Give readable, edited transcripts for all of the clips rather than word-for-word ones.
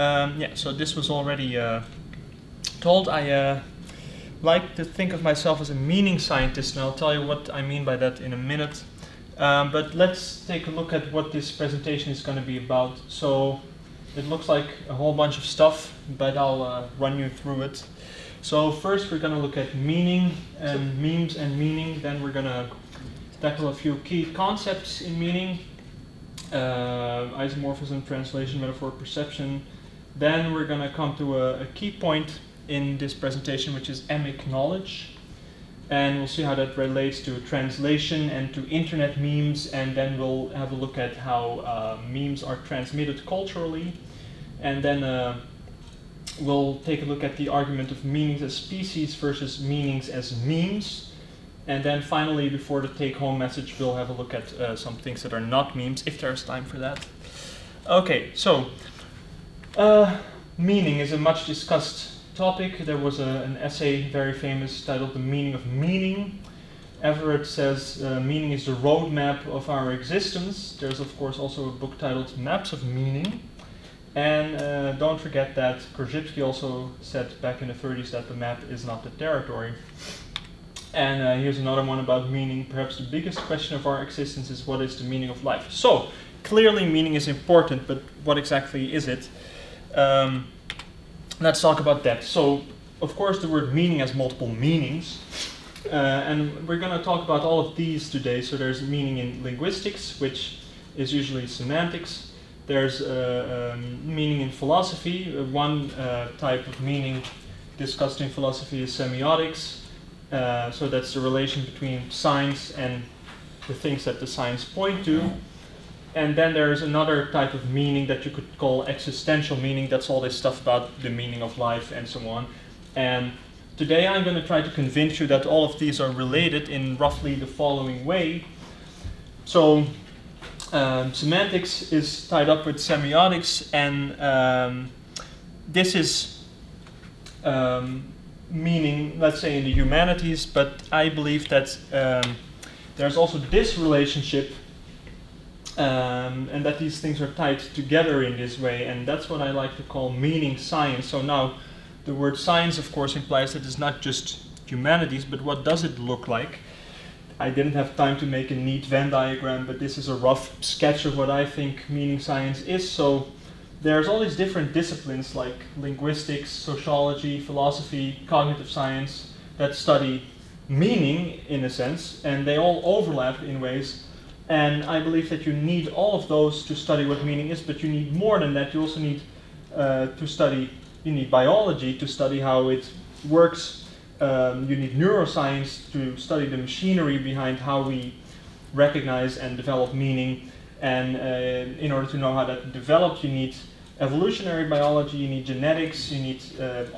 Yeah, so this was already told. I like to think of myself as a meaning scientist, and I'll tell you what I mean by that in a minute. But let's take a look at what this presentation is going to be about. So it looks like a whole bunch of stuff, but I'll run you through it. So first we're going to look at meaning and memes and meaning. Then we're going to tackle a few key concepts in meaning. Isomorphism, translation, metaphor, perception. Then we're going to come to a key point in this presentation, which is emic knowledge. And we'll see how that relates to translation and to internet memes. And then we'll have a look at how memes are transmitted culturally. And then we'll take a look at the argument of meanings as species versus meanings as memes. And then finally, before the take-home message, we'll have a look at some things that are not memes, if there's time for that. Okay, so meaning is a much discussed topic. There was an essay, very famous, titled The Meaning of Meaning. Everett says meaning is the roadmap of our existence. There's of course also a book titled Maps of Meaning. And don't forget that Korzybski also said back in the 30s that the map is not the territory. And here's another one about meaning. Perhaps the biggest question of our existence is what is the meaning of life? So, clearly meaning is important, but what exactly is it? Let's talk about that. So, of course, the word meaning has multiple meanings. And we're going to talk about all of these today. So there's meaning in linguistics, which is usually semantics. There's meaning in philosophy. One type of meaning discussed in philosophy is semiotics. So that's the relation between science and the things that the science point to. And then there's another type of meaning that you could call existential meaning. That's all this stuff about the meaning of life and so on. And today I'm going to try to convince you that all of these are related in roughly the following way. So semantics is tied up with semiotics, and this is meaning, let's say, in the humanities, but I believe that there's also this relationship and that these things are tied together in this way, and that's what I like to call meaning science. So now, the word science, of course, implies that it's not just humanities, but what does it look like? I didn't have time to make a neat Venn diagram, but this is a rough sketch of what I think meaning science is. So there's all these different disciplines like linguistics, sociology, philosophy, cognitive science that study meaning in a sense, and they all overlap in ways. And I believe that you need all of those to study what meaning is, but you need more than that. You also need you need biology to study how it works. You need neuroscience to study the machinery behind how we recognize and develop meaning. And in order to know how that develops, you need evolutionary biology, you need genetics, you need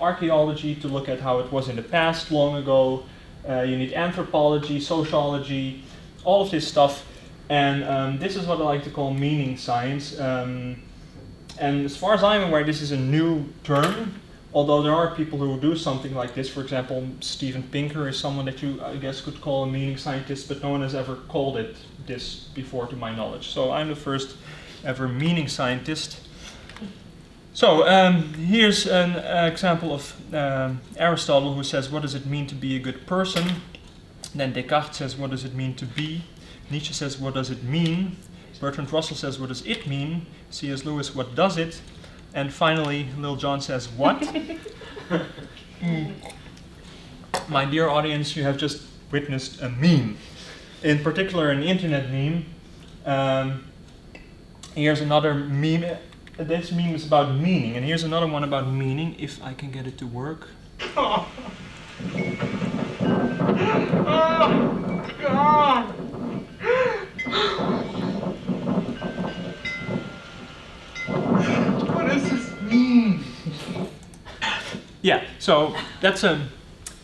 archaeology to look at how it was in the past long ago. You need anthropology, sociology, all of this stuff. And this is what I like to call meaning science. And as far as I'm aware, this is a new term, although there are people who do something like this. For example, Steven Pinker is someone that you, I guess, could call a meaning scientist, but no one has ever called it this before, to my knowledge. So I'm the first ever meaning scientist. So here's an example of Aristotle, who says, what does it mean to be a good person? Then Descartes says, what does it mean to be? Nietzsche says, what does it mean? Bertrand Russell says, what does it mean? C.S. Lewis, what does it? And finally, Lil Jon says, what? My dear audience, you have just witnessed a meme. In particular, an internet meme. Here's another meme. This meme is about meaning, and here's another one about meaning, if I can get it to work. Oh, God! What does this mean? Yeah, so that's a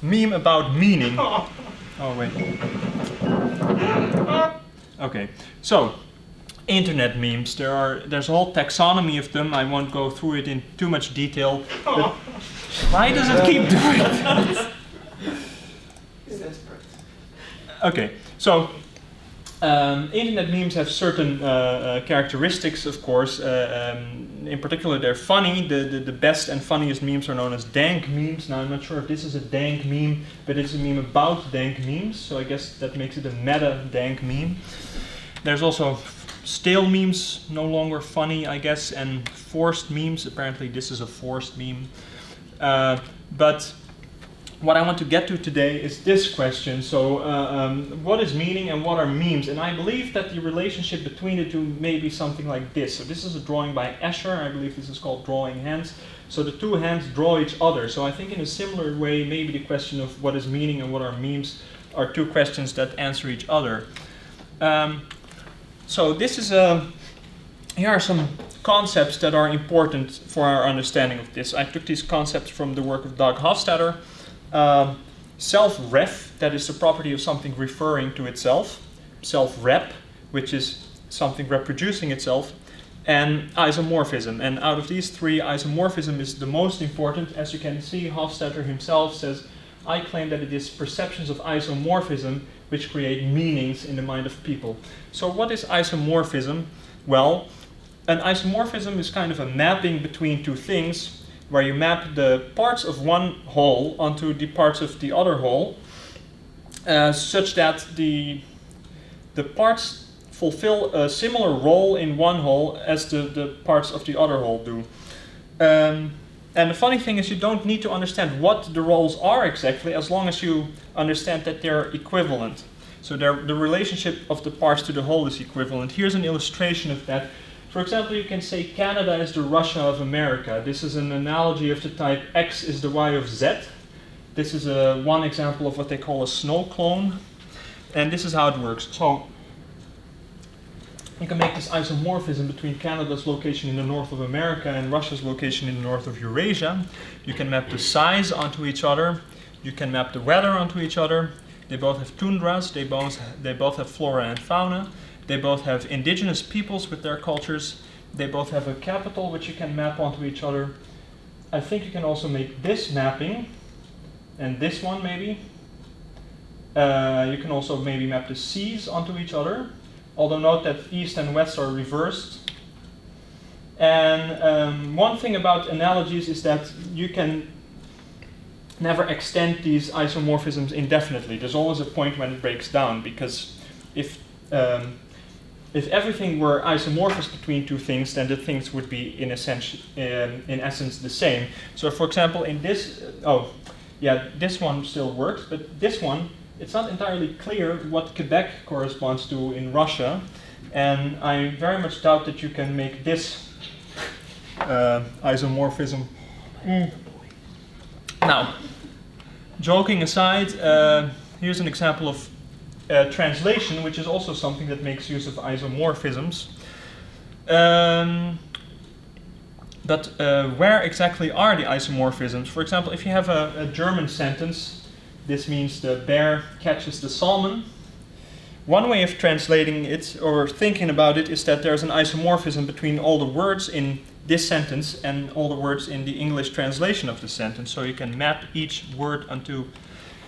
meme about meaning. Oh, wait. Okay, so internet memes. There's a whole taxonomy of them. I won't go through it in too much detail. But why does it keep doing that? It's desperate. Okay, so Internet memes have certain characteristics, of course. In particular, they're funny. The best and funniest memes are known as Dank Memes. Now, I'm not sure if this is a Dank meme, but it's a meme about Dank Memes, so I guess that makes it a meta Dank meme. There's also stale memes, no longer funny, I guess, and forced memes. Apparently, this is a forced meme. But what I want to get to today is this question. So, what is meaning and what are memes? And I believe that the relationship between the two may be something like this. So this is a drawing by Escher. I believe this is called drawing hands. So the two hands draw each other. So I think in a similar way, maybe the question of what is meaning and what are memes are two questions that answer each other. So this is here are some concepts that are important for our understanding of this. I took these concepts from the work of Doug Hofstadter. Self-ref, that is the property of something referring to itself. Self-rep, which is something reproducing itself. And isomorphism. And out of these three, isomorphism is the most important. As you can see, Hofstadter himself says, I claim that it is perceptions of isomorphism which create meanings in the mind of people. So what is isomorphism? Well, an isomorphism is kind of a mapping between two things, where you map the parts of one whole onto the parts of the other whole, such that the parts fulfill a similar role in one whole as the parts of the other whole do. And the funny thing is, you don't need to understand what the roles are exactly, as long as you understand that they're equivalent. So the relationship of the parts to the whole is equivalent. Here's an illustration of that. For example, you can say Canada is the Russia of America. This is an analogy of the type X is the Y of Z. This is one example of what they call a snow clone. And this is how it works. So you can make this isomorphism between Canada's location in the north of America and Russia's location in the north of Eurasia. You can map the size onto each other. You can map the weather onto each other. They both have tundras. They both have flora and fauna. They both have indigenous peoples with their cultures. They both have a capital which you can map onto each other. I think you can also make this mapping, and this one maybe. You can also maybe map the seas onto each other, although note that east and west are reversed. And one thing about analogies is that you can never extend these isomorphisms indefinitely. There's always a point when it breaks down, because if everything were isomorphous between two things, then the things would be in essence the same. So for example, in this, this one still works, but this one, it's not entirely clear what Quebec corresponds to in Russia, and I very much doubt that you can make this isomorphism. Now, joking aside, here's an example of translation, which is also something that makes use of isomorphisms. But where exactly are the isomorphisms? For example, if you have a German sentence, this means the bear catches the salmon. One way of translating it or thinking about it is that there's an isomorphism between all the words in this sentence and all the words in the English translation of the sentence. So you can map each word onto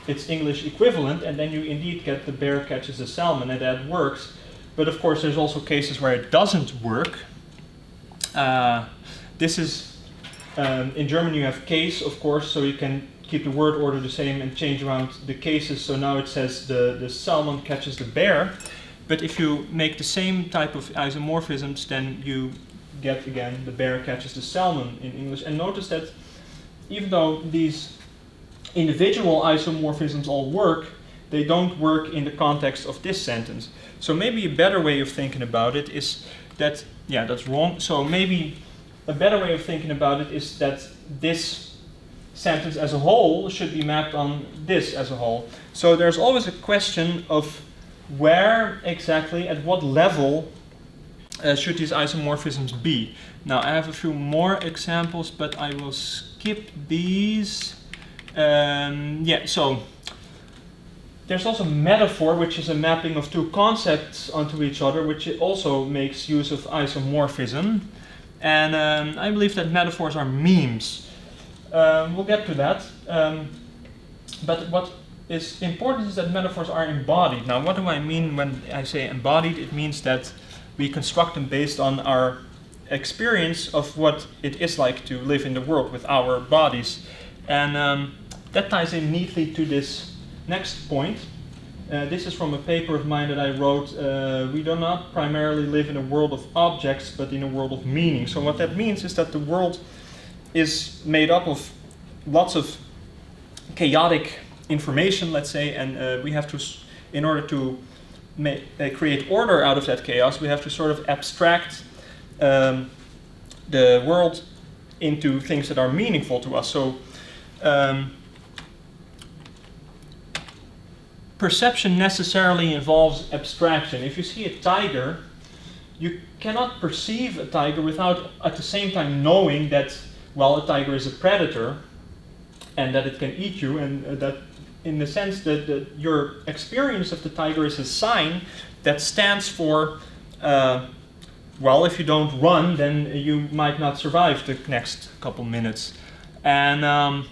its English equivalent, and then you indeed get the bear catches the salmon, and that works. But of course, there's also cases where it doesn't work. This is, in German you have case, of course, so you can keep the word order the same and change around the cases. So now it says the salmon catches the bear. But if you make the same type of isomorphisms, then you get again the bear catches the salmon in English. And notice that even though these individual isomorphisms all work, they don't work in the context of this sentence. So maybe a better way of thinking about it is that, that's wrong. So maybe a better way of thinking about it is that this sentence as a whole should be mapped on this as a whole. So there's always a question of where exactly, at what level should these isomorphisms be. Now I have a few more examples, but I will skip these. So there's also metaphor, which is a mapping of two concepts onto each other, which also makes use of isomorphism. And I believe that metaphors are memes. We'll get to that. But what is important is that metaphors are embodied. Now, what do I mean when I say embodied? It means that we construct them based on our experience of what it is like to live in the world with our bodies. And that ties in neatly to this next point. This is from a paper of mine that I wrote. We do not primarily live in a world of objects, but in a world of meaning. So what that means is that the world is made up of lots of chaotic information, let's say, and we have to, in order to create order out of that chaos, we have to sort of abstract the world into things that are meaningful to us. So perception necessarily involves abstraction. If you see a tiger, you cannot perceive a tiger without at the same time knowing that, well, a tiger is a predator and that it can eat you, and that in the sense that your experience of the tiger is a sign that stands for, well, if you don't run, then you might not survive the next couple minutes. And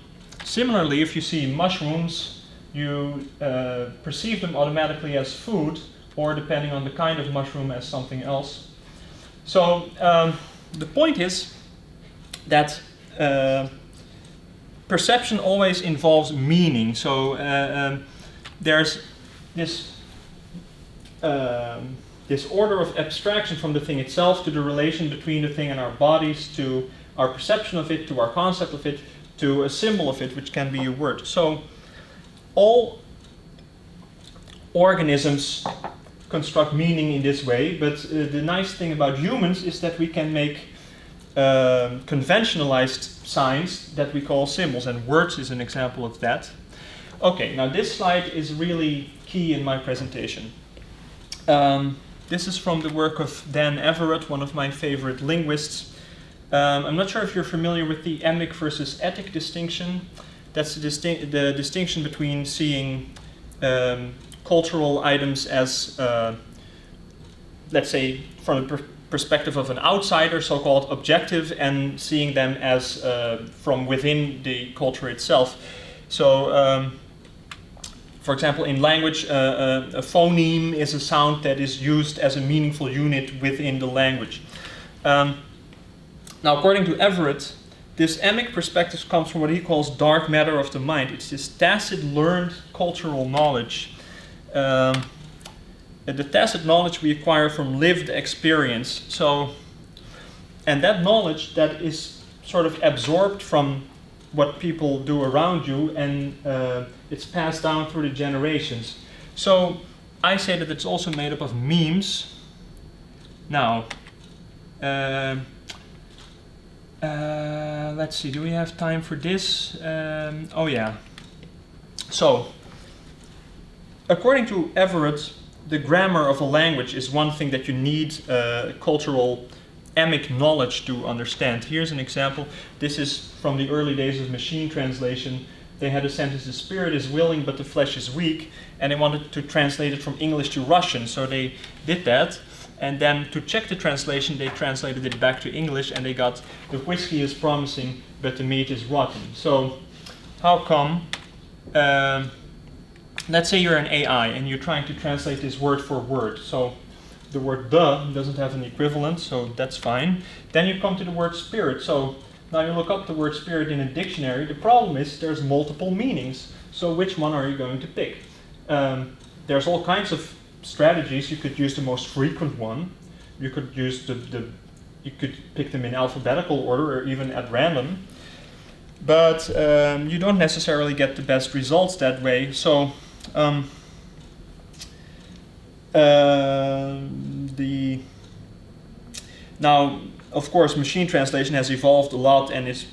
similarly, if you see mushrooms, you perceive them automatically as food, or depending on the kind of mushroom, as something else. So the point is that perception always involves meaning. So there's this order of abstraction from the thing itself to the relation between the thing and our bodies, to our perception of it, to our concept of it, to a symbol of it, which can be a word. So all organisms construct meaning in this way, but the nice thing about humans is that we can make conventionalized signs that we call symbols, and words is an example of that. Okay, now this slide is really key in my presentation. This is from the work of Dan Everett, one of my favorite linguists. I'm not sure if you're familiar with the emic versus etic distinction. That's the distinction between seeing cultural items as, let's say, from the perspective of an outsider, so-called objective, and seeing them as from within the culture itself. So, for example, in language, a phoneme is a sound that is used as a meaningful unit within the language. Now, according to Everett, this emic perspective comes from what he calls dark matter of the mind. It's this tacit learned cultural knowledge. The tacit knowledge we acquire from lived experience. So, and that knowledge that is sort of absorbed from what people do around you, and it's passed down through the generations. So I say that it's also made up of memes. Now, let's see, do we have time for this? Oh yeah. So, according to Everett, the grammar of a language is one thing that you need cultural emic knowledge to understand. Here's an example. This is from the early days of machine translation. They had a sentence, the spirit is willing but the flesh is weak, and they wanted to translate it from English to Russian, so they did that. And then to check the translation, they translated it back to English, and they got, the whiskey is promising, but the meat is rotten. So how come, let's say you're an AI and you're trying to translate this word for word. So the word the doesn't have an equivalent, so that's fine. Then you come to the word spirit. So now you look up the word spirit in a dictionary. The problem is there's multiple meanings. So which one are you going to pick? There's all kinds of strategies. You could use the most frequent one. You could use you could pick them in alphabetical order or even at random. But you don't necessarily get the best results that way. So now, of course, machine translation has evolved a lot and is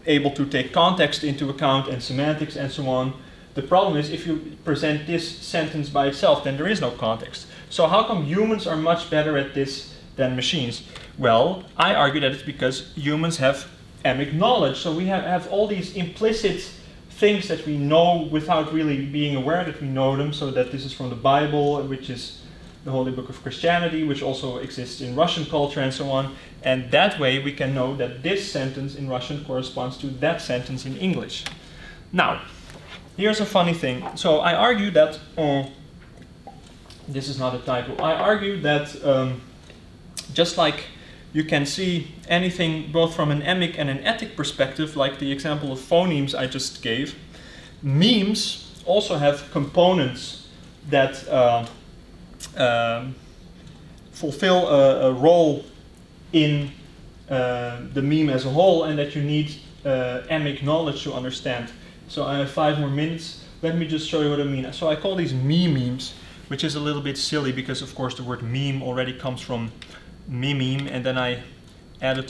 able to take context into account and semantics and so on. The problem is if you present this sentence by itself, then there is no context. So how come humans are much better at this than machines? Well, I argue that it's because humans have emic knowledge. So we have all these implicit things that we know without really being aware that we know them. So that this is from the Bible, which is the Holy Book of Christianity, which also exists in Russian culture and so on. And that way we can know that this sentence in Russian corresponds to that sentence in English. Now, here's a funny thing. So I argue that, this is not a title, I argue that just like you can see anything both from an emic and an ethic perspective, like the example of phonemes I just gave, memes also have components that fulfill a role in the meme as a whole, and that you need emic knowledge to understand. So I have 5 more minutes. Let me just show you what I mean. So I call these memes, which is a little bit silly because of course the word meme already comes from meme, and then I added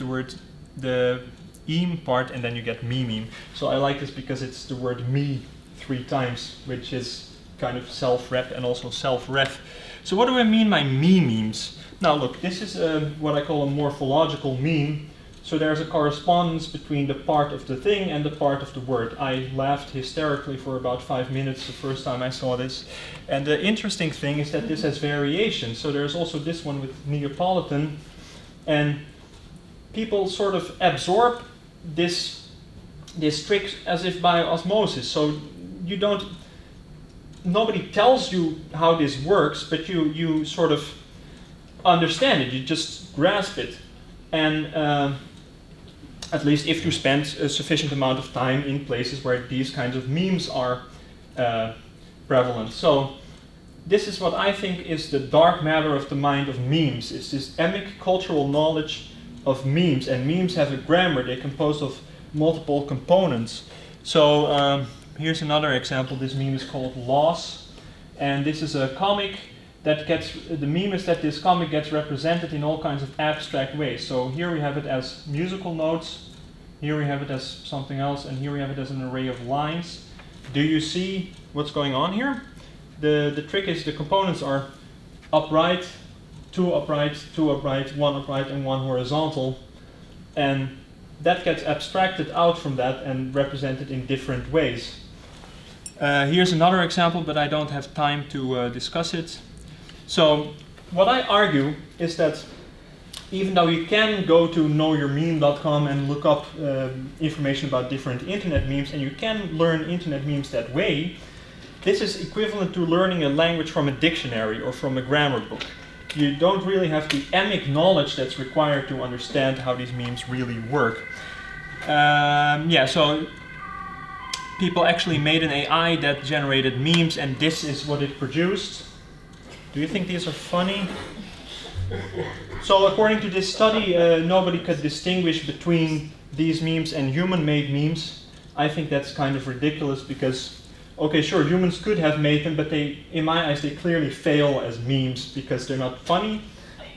the eam part, and then you get meme. So I like this because it's the word me 3 times, which is kind of self-rep and also self-ref. So what do I mean by memes? Now look, this is what I call a morphological meme. So there's a correspondence between the part of the thing and the part of the word. I laughed hysterically for about 5 minutes the first time I saw this. And the interesting thing is that this has variations. So there's also this one with Neapolitan. And people sort of absorb this trick as if by osmosis. So you don't, nobody tells you how this works, but you sort of understand it, you just grasp it. And at least if you spend a sufficient amount of time in places where these kinds of memes are prevalent. So this is what I think is the dark matter of the mind of memes. It's this emic cultural knowledge of memes. And memes have a grammar. They're composed of multiple components. So here's another example. This meme is called Loss. And this is a comic that gets, the meme is that this comic gets represented in all kinds of abstract ways. So here we have it as musical notes, here we have it as something else, and here we have it as an array of lines. Do you see what's going on here? The trick is the components are upright, 2 upright, 2 upright, 1 upright, and 1 horizontal. And that gets abstracted out from that and represented in different ways. Here's another example, but I don't have time to discuss it. So what I argue is that even though you can go to knowyourmeme.com and look up information about different internet memes, and you can learn internet memes that way, this is equivalent to learning a language from a dictionary or from a grammar book. You don't really have the emic knowledge that's required to understand how these memes really work. Yeah, so people actually made an AI that generated memes, and this is what it produced. Do you think these are funny? So according to this study, nobody could distinguish between these memes and human-made memes. I think that's kind of ridiculous because, okay, sure, humans could have made them, but they, in my eyes, they clearly fail as memes because they're not funny.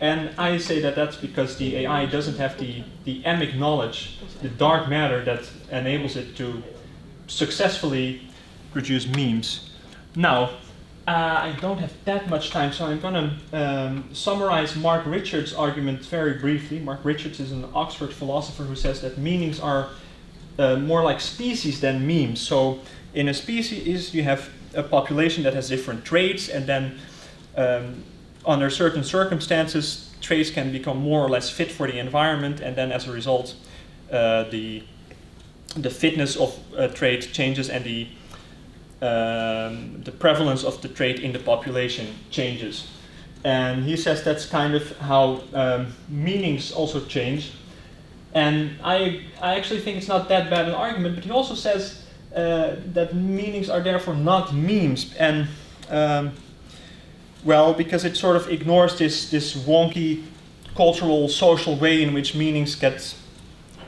And I say that that's because the AI doesn't have the emic knowledge, the dark matter that enables it to successfully produce memes. Now, I don't have that much time, so I'm going to summarize Mark Richards' argument very briefly. Mark Richards is an Oxford philosopher who says that meanings are more like species than memes. So in a species you have a population that has different traits, and then under certain circumstances traits can become more or less fit for the environment, and then as a result the fitness of a trait changes, and the prevalence of the trait in the population changes. And he says that's kind of how meanings also change. And I actually think it's not that bad an argument, but he also says that meanings are therefore not memes. And well, because it sort of ignores this wonky cultural, social way in which meanings get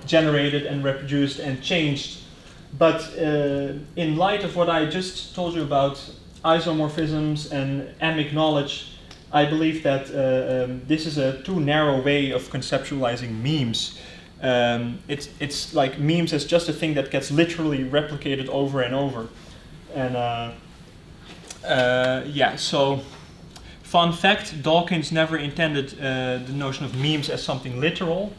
generated and reproduced and changed. But in light of what I just told you about isomorphisms and emic knowledge, I believe that this is a too narrow way of conceptualizing memes. It's like memes as just a thing that gets literally replicated over and over. And yeah, so fun fact, Dawkins never intended the notion of memes as something literal.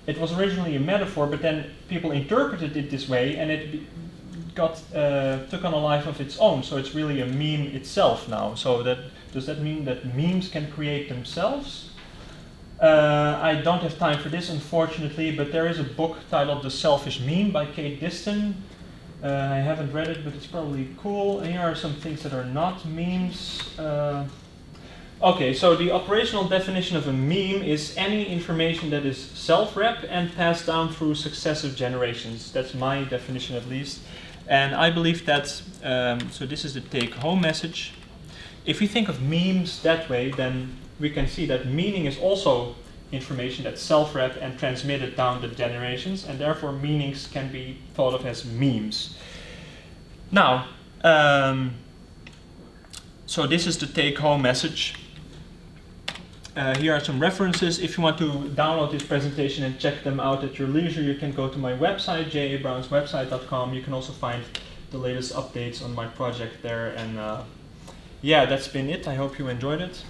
It was originally a metaphor, but then people interpreted it this way, and it took on a life of its own. So it's really a meme itself now. So does that mean that memes can create themselves? I don't have time for this, unfortunately, but there is a book titled The Selfish Meme by Kate Diston. I haven't read it, but it's probably cool. And here are some things that are not memes. Okay, so the operational definition of a meme is any information that is self-rep and passed down through successive generations. That's my definition at least. And I believe that's, so this is the take-home message. If we think of memes that way, then we can see that meaning is also information that's self-rep and transmitted down the generations, and therefore meanings can be thought of as memes. Now, so this is the take-home message. Here are some references. If you want to download this presentation and check them out at your leisure, you can go to my website, jabrownswebsite.com. You can also find the latest updates on my project there. And yeah, that's been it. I hope you enjoyed it.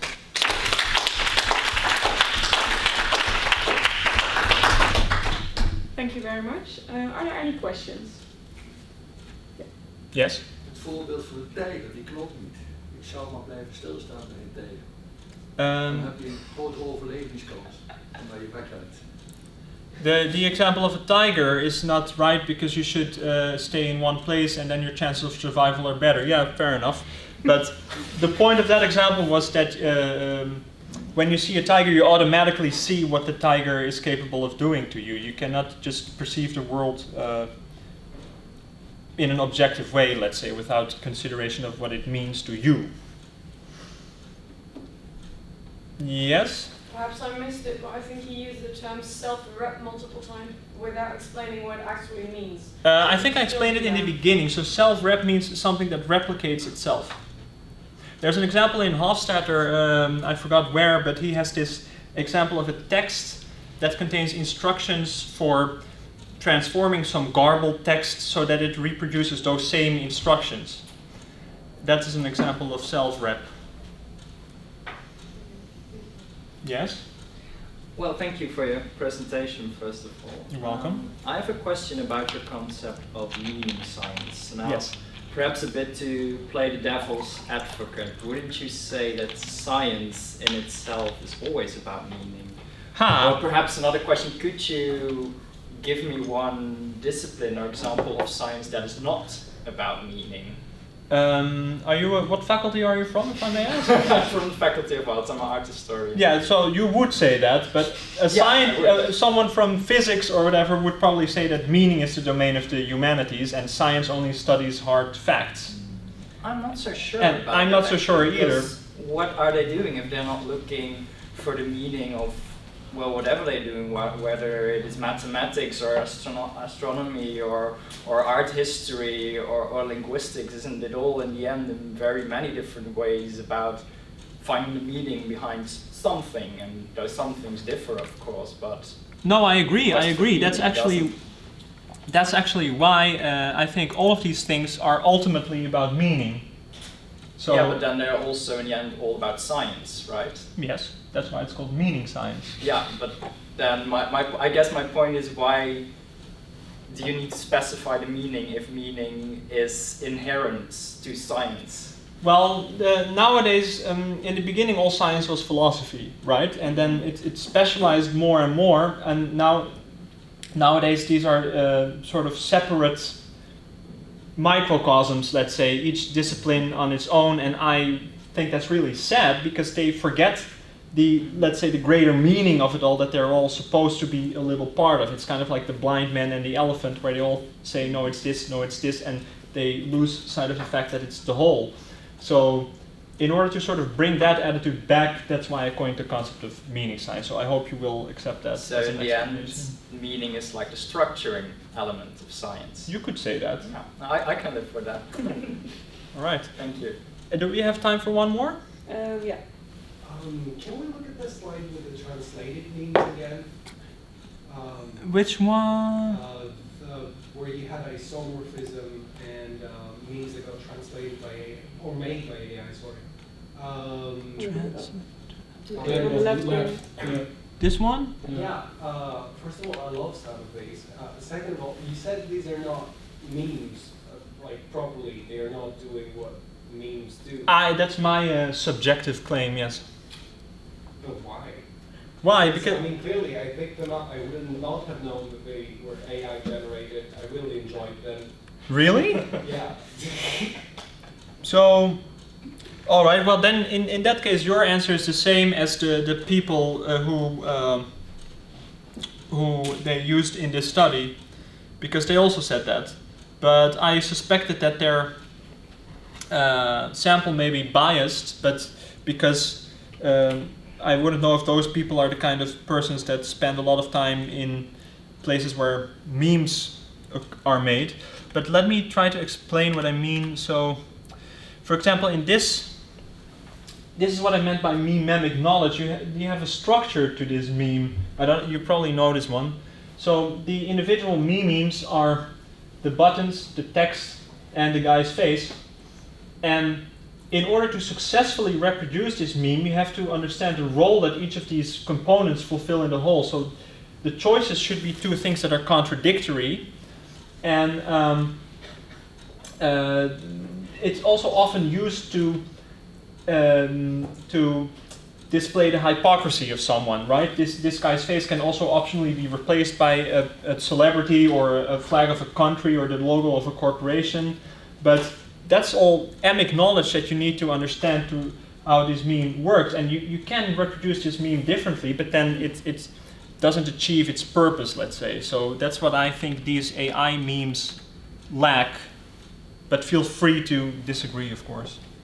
Thank you very much. Are there any questions? Yes? Het voorbeeld van de tijger, die klopt niet. Ik zou maar blijven stilstaan bij een tijger. Dan heb je een grote overlevingskans omdat je wegbent. The example of a tiger is not right because you should stay in one place and then your chances of survival are better. Yeah, fair enough. But the point of that example was that when you see a tiger, you automatically see what the tiger is capable of doing to you. You cannot just perceive the world in an objective way, let's say, without consideration of what it means to you. Yes? Perhaps I missed it, but I think he used the term self-rep multiple times without explaining what it actually means. I think I explained it in the beginning. So self-rep means something that replicates itself. There's an example in Hofstadter, I forgot where, but he has this example of a text that contains instructions for transforming some garbled text so that it reproduces those same instructions. That is an example of self-rep. Yes? Well, thank you for your presentation, first of all. You're welcome. I have a question about your concept of meaning science. Now, Yes. perhaps a bit to play the devil's advocate, wouldn't you say that science in itself is always about meaning? Or perhaps another question, could you give me one discipline or example of science that is not about meaning? What faculty are you from, if I may ask? I'm from the Faculty of Arts, I'm an art historian. Yeah, so you would say that, but someone from physics or whatever would probably say that meaning is the domain of the humanities and science only studies hard facts. I'm not so sure And about I'm that, not so sure actually, either. because what are they doing if they're not looking for the meaning of, well, whatever they're doing, whether it is mathematics or astronomy or art history or linguistics, isn't it all in the end in very many different ways about finding the meaning behind something, and those some things differ, of course, but... No, I agree, Doesn't. That's actually why I think all of these things are ultimately about meaning. So yeah, but then they're also in the end all about science, right? Yes, that's why it's called meaning science. Yeah, but then I guess my point is, why do you need to specify the meaning if meaning is inherent to science? Well, nowadays, in the beginning all science was philosophy, right? And then it specialized more and more, and nowadays these are sort of separate microcosms, let's say, each discipline on its own, and I think that's really sad because they forget let's say the greater meaning of it all, that they're all supposed to be a little part of. It's kind of like the blind man and the elephant, where they all say, no, it's this, and they lose sight of the fact that it's the whole. So in order to sort of bring that attitude back, that's why I coined the concept of meaning science. So I hope you will accept that. So as in an the end, explanation. meaning is like the structuring element of science. You could say that. Yeah, I can live with that. All right. Thank you. Do we have time for one more? Yeah. Can we look at the slide with the translated memes again? Which one? Where you had isomorphism and memes that got translated by or made by AI. Sorry. On the the left Yeah. This one? Yeah. First of all, I love some of these. Second of all, you said these are not memes, like properly. They are not doing what memes do. That's my subjective claim, yes. But why? Why? I Because mean, clearly, I picked them up. I would not have known that they were AI generated. I really enjoyed them. really? Yeah. So, all right. Well, then in that case, your answer is the same as the people who they used in this study, because they also said that. But I suspected that their sample may be biased, but because I wouldn't know if those people are the kind of persons that spend a lot of time in places where memes are made. But let me try to explain what I mean. So, for example, in this is what I meant by mememic knowledge. You have a structure to this meme. You probably know this one. So the individual memes are the buttons, the text, and the guy's face. And in order to successfully reproduce this meme, you have to understand the role that each of these components fulfill in the whole. So the choices should be two things that are contradictory. And it's also often used to display the hypocrisy of someone, right? This guy's face can also optionally be replaced by a celebrity or a flag of a country or the logo of a corporation. But that's all emic knowledge that you need to understand to how this meme works. And you can reproduce this meme differently, but then it doesn't achieve its purpose, let's say. So that's what I think these AI memes lack. But feel free to disagree, of course.